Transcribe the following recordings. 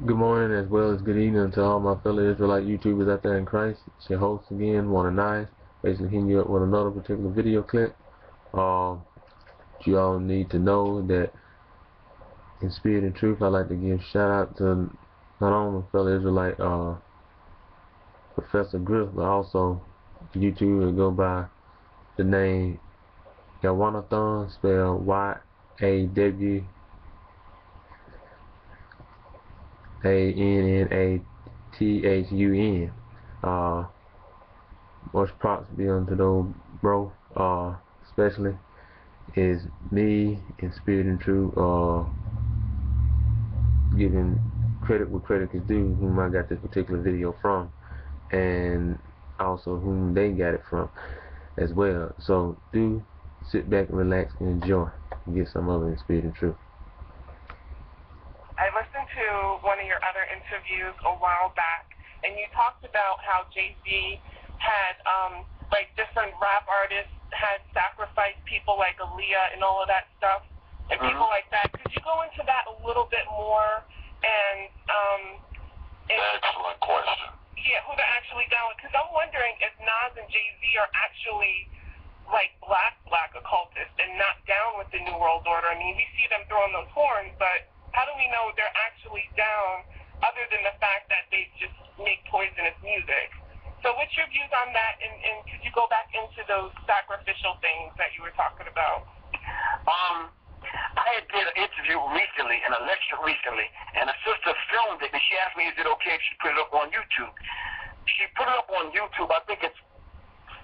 Good morning as well as good evening to all my fellow Israelite YouTubers out there in Christ. It's your host again, One and Nice, basically hitting you up with another particular video clip. You all need to know that in spirit and truth, I'd like to give shout out to not only my fellow Israelite Professor Griff, but also YouTuber that go by the name Yawanathan, spelled YAWANNATHUN. Much props be unto those bro, especially is me in spirit and truth, giving credit where credit is due, whom I got this particular video from, and also whom they got it from as well. So do sit back and relax and enjoy and get some of it in spirit and truth. I listened to one of your other interviews a while back, and you talked about how Jay-Z had, like, different rap artists had sacrificed people like Aaliyah and all of that stuff, and people like that. Could you go into that a little bit more? And excellent question. Yeah, who they're actually down with? Because I'm wondering if Nas and Jay-Z are actually like black occultists and not down with the New World Order. I mean, we see them throwing those horns, but how do we know they're actually down other than the fact that they just make poisonous music? So what's your views on that, and could you go back into those sacrificial things that you were talking about? I had did an interview recently, and a lecture recently, and a sister filmed it, and she asked me, is it okay if she put it up on YouTube? She put it up on YouTube. I think it's,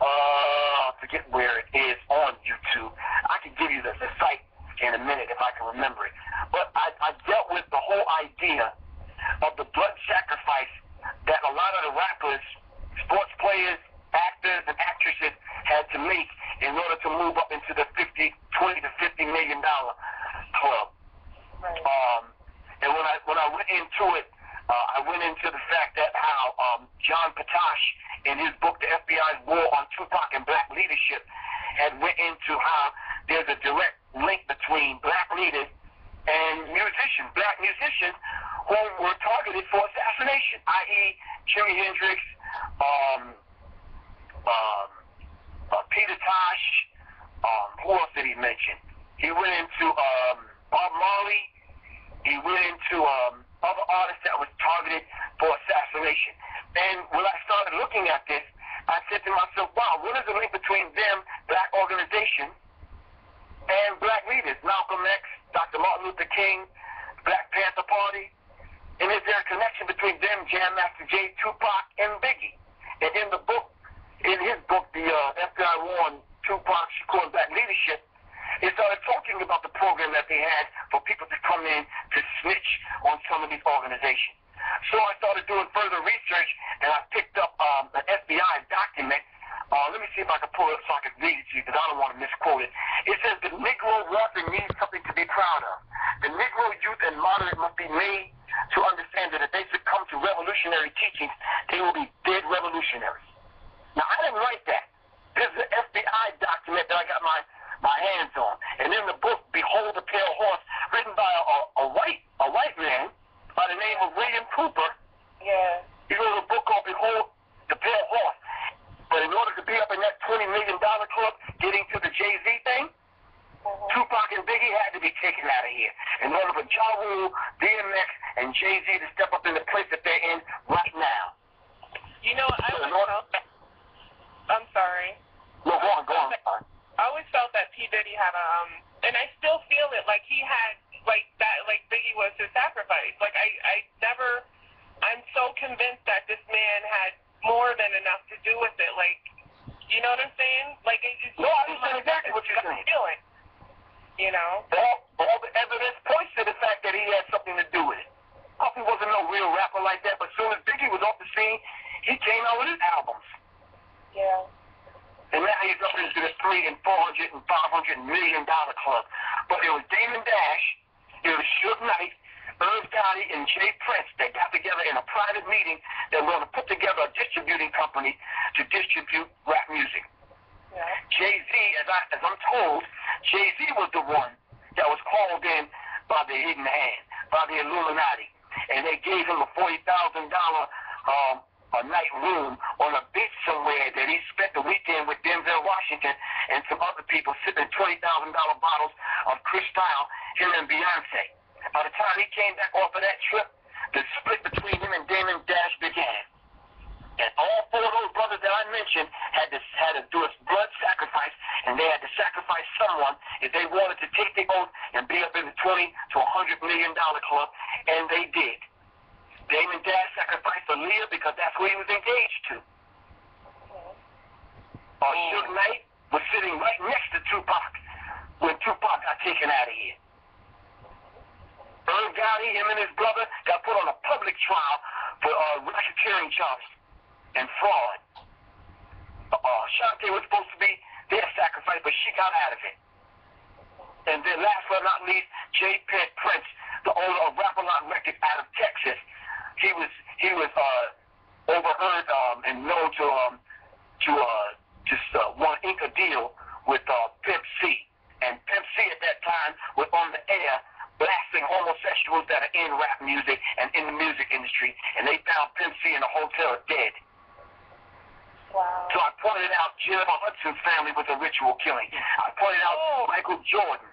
I forget where it is on YouTube. I can give you the site in a minute if I can remember it. But I dealt with the whole idea of the blood sacrifice that a lot of the rappers, sports players, actors, and actresses had to make in order to move up into the $20 to $50 million club. Right. And when I went into it, I went into the fact that how John Patash, in his book, The FBI's War on Tupac and Black Leadership, had went into how there's a direct link between black leaders and black musicians who were targeted for assassination, i.e. Jimi Hendrix, Peter Tosh, who else did he mention? He went into Bob Marley. He went into other artists that was targeted for assassination. And when I started looking at this, I said to myself, wow, what is the link between them, black organizations, and black leaders? Malcolm X, Dr. Martin Luther King, Black Panther Party. And is there a connection between them, Jam Master Jay, Tupac, and Biggie? And in the book, in his book, the FBI War on Tupac, Shakur, and Black Leadership, he started talking about the program that they had for people to come in to snitch on some of these organizations. So I started doing further research, and I picked up an FBI document. Let me see if I can pull it up so I can read it to you, because I don't want to misquote it. It says, the Negro wants and needs something to be proud of. The Negro youth and moderate must be made to understand that if they succumb to revolutionary teachings, they will be dead revolutionaries. Now, I didn't write that. This is an FBI document that I got my hands on. And in the book, Behold the Pale Horse, written by a white man by the name of William Cooper. Yeah. He wrote a book called Behold the Pale Horse. But in order to be up in that $20 million club, getting to the Jay-Z thing, Tupac and Biggie had to be taken out of here in order for Ja Rule, DMX, and Jay-Z to step up in the place that they're in right now. You know, I'm sorry. No, go on. I always felt that P. Diddy had and I still feel it, like he had, like that, like Biggie was his sacrifice. Like I'm so convinced that this man had more than enough to do with it. Like, you know what I'm saying? Like, no, I understand exactly what you're saying. Feeling, you know? All the evidence points to the fact that he had something to do with it. Puffy wasn't no real rapper like that, but as soon as Biggie was off the scene, he came out with his albums. Yeah. And now he's up into the $300 and $400 and $500 million club. But it was Damon Dash, it was Suge Knight, Irv Gotti, and Jay Prince that got together in a private meeting that were going to put together a distributing company to distribute rap music. Yeah. Jay-Z, as I'm told, Jay-Z was the one that was called in by the hidden hand, by the Illuminati. and they gave him a $40,000 a night room on a beach somewhere that he spent the weekend with Denzel Washington and some other people sipping $20,000 bottles of Cristal, him and Beyonce. By the time he came back off of that trip, the split between him and Damon Dash began. And all four of those brothers that I mentioned had to do a blood sacrifice, and they had to sacrifice someone if they wanted to take the oath and be up in the $20 to $100 million club, and they did. Damon Dash sacrificed Aaliyah because that's who he was engaged to. Suge Knight was sitting right next to Tupac when Tupac got taken out of here. Irv Gotti, him and his brother, got put on a public trial for racketeering charges and fraud. Shantae was supposed to be their sacrifice, but she got out of it. And then last but not least, J. Prince, the owner of Rap-A-Lot Records out of Texas, he was overheard and known to just want to ink a deal with Pimp C. And Pimp C at that time was on the air blasting homosexuals that are in rap music and in the music industry, and they found Pimp C in a hotel dead. Wow. So I pointed out Jennifer Hudson's family with a ritual killing. I pointed out Michael Jordan.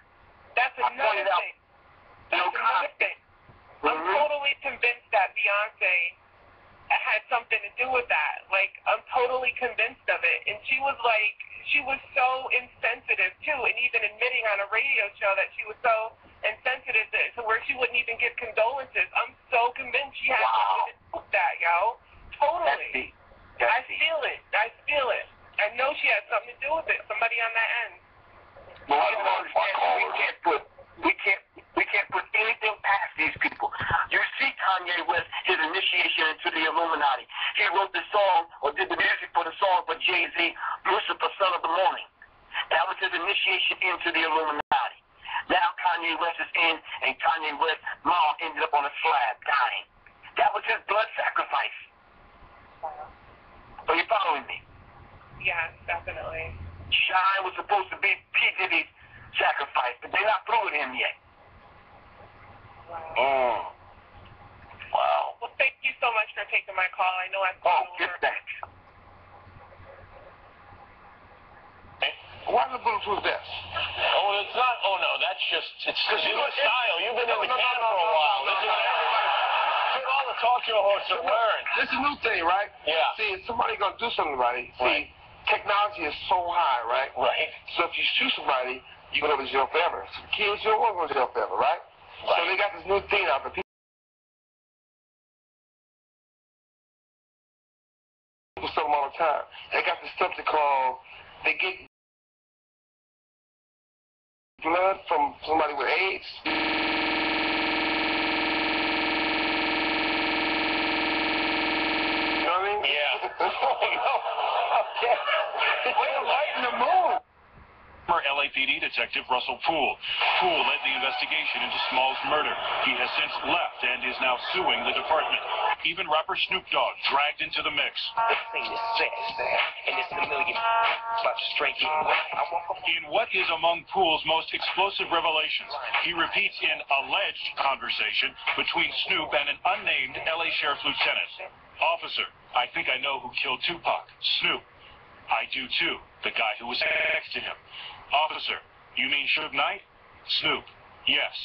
That's another thing. That's another thing. I'm totally convinced that Beyonce had something to do with that. Like, I'm totally convinced of it. And she was so insensitive, too, and even admitting on a radio show that she was so insensitive to where she wouldn't even give condolences. I'm so convinced she had something to do with that, yo. Totally. I feel it. I know she had something to do with it. Somebody on that end. Well, I don't understand. We can't put anything past these people. You see Kanye West, his initiation into the Illuminati. He wrote the song, or did the music for the song for Jay-Z, Lucifer, Son of the Morning. That was his initiation into the Illuminati. Now Kanye West is in, and Kanye West's mom ended up on a slab, dying. That was his blood sacrifice. Are you following me? Yes, definitely. Shine was supposed to be P. Diddy's sacrifice, but they're not through with him yet. Wow. Wow. Well, thank you so much for taking my call. I know I've gone over. Thanks. Why the blues was that? Oh, it's not. Oh, no, that's just, it's your style. You've been in the can for a while. This is all the talk show hosts are wearing. This is a new thing, right? Yeah. See, if somebody gonna do something about it, Right. see, technology is so high, right? Right. So if you shoot somebody, you're gonna go to jail forever. So the kids, you don't want to go to jail forever, right? So they got this new thing out, but people sell them all the time. They got this stuff they call, they get blood from somebody with AIDS. You know what I mean? Yeah. Okay. We're right in the mood. Former LAPD Detective Russell Poole. Poole led the investigation into Small's murder. He has since left and is now suing the department. Even rapper Snoop Dogg dragged into the mix. In what is among Poole's most explosive revelations, he repeats an alleged conversation between Snoop and an unnamed LA Sheriff's Lieutenant. Officer, I think I know who killed Tupac. Snoop. I do too. The guy who was next to him. Officer, you mean Suge Knight? Snoop. Yes.